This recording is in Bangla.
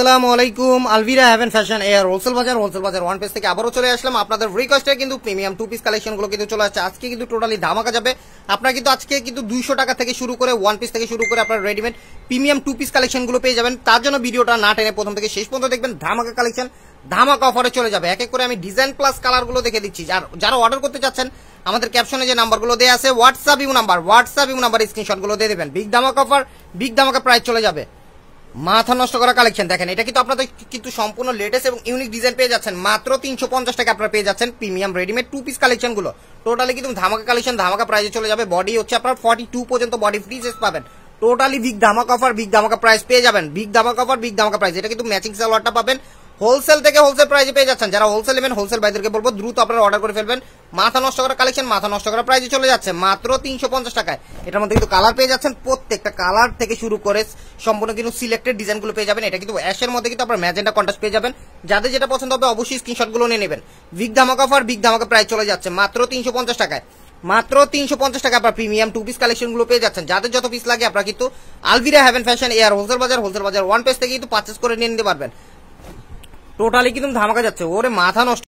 আসসালামু আলাইকুম। আলভিরা হেভেন ফ্যাশন এয়ার হোলসেল বাজার ওয়ান পেজ থেকে আবারও চলে আসলাম আপনাদের রিকোয়েস্টে কিন্তু প্রিমিয়াম টু পিস কালেকশন গুলো কিন্তু চলে আসছে। আজকে কিন্তু টোটালি ধামাকা যাবে। আপনারা কিন্তু আজকে কিন্তু 200 টাকা থেকে শুরু করে ওয়ান পিস থেকে শুরু করে আপনার readymade premium two piece collection গুলো পেয়ে যাবেন। তার জন্য ভিডিওটা না টেনে প্রথম থেকে শেষ পর্যন্ত দেখবেন। ধামাকা কালেকশন ধামাকা অফারে চলে যাবে। এক এক করে আমি ডিজাইন প্লাস কালার গুলো দেখে দিচ্ছি। যারা অর্ডার করতে চাচ্ছেন আমাদের ক্যাপশনে যে নাম্বারগুলো দেওয়া আছে হোয়াটসঅ্যাপ ইউ নাম্বার স্ক্রিনশট গুলো দিয়ে দেবেন। বিগ ধামাকা অফার, বিগ ধামাকা প্রাইস চলে যাবে। মাথা নষ্ট করা কালেকশন দেখেন, এটা কিন্তু আপনাদের কিন্তু সম্পূর্ণ লেটেস্ট এবং ইউনিক ডিজাইন পেয়ে যাচ্ছেন। মাত্র 350 টাকা আপনারা পেয়ে যাচ্ছেন premium readymade two piece collection গুলো। টোটালি কিন্তু ধামাকা কালেকশন ধামাকা প্রাইসে চলে যাবে। বডি হচ্ছে আপনার 42 পর্যন্ত বডি ফ্রি সাইজ পাবেন। টোটালি বিগ ধামাকা অফার, বিগ ধামাকা প্রাইস পেয়ে যাবেন। বিগ ধামাকা অফার, বিগ ধামাকা প্রাইস। এটা কিন্তু ম্যাচিং সালোয়ারটা পাবেন হোলসেল থেকে হোলসেল প্রাইসে পেয়ে যাচ্ছেন। যারা হোলসেল নেবেন হোলসেল ভাইদেরকে বলবো দ্রুত আপনারা অর্ডার করে ফেলবেন। মাথা নষ্ট করা কালেকশন মাথা নষ্ট করা প্রাইসে চলে যাচ্ছে মাত্র 350 টাকায়। এটার মধ্যে কিন্তু কালার পেয়ে যাচ্ছেন, প্রত্যেকটা কালার থেকে শুরু করে সম্পূর্ণ কিন্তু সিলেক্টেড ডিজাইন গুলো পেয়ে যাবেন। এটা কিন্তু অ্যাশের মধ্যে কিন্তু আপনার ম্যাজেন্টা কন্ট্রাস্ট পেয়ে যাবেন। যাদের যেটা পছন্দ হবে অবশ্যই স্ক্রিনশট গুলো নিয়ে নেবেন। বিগ ধামাকা অফার, বিগ ধামাকা প্রাইস চলে যাচ্ছে মাত্র 350 টাকায়। মাত্র 350 টাকা আপনার প্রিমিয়াম টু পিস কালেকশন গুলো পেয়ে যাচ্ছেন। যাদের যত পিস লাগে আপনারা কিন্তু আলভিরা হেভেন ফ্যাশন এয়ার হোলসেল বাজার ওয়ান পেজ থেকে কিন্তু পারচেস করে নিয়ে নিতে পারবেন। টোটালি কিন্তু ধামাকা যাচ্ছে। ওরে মাথা নষ্ট।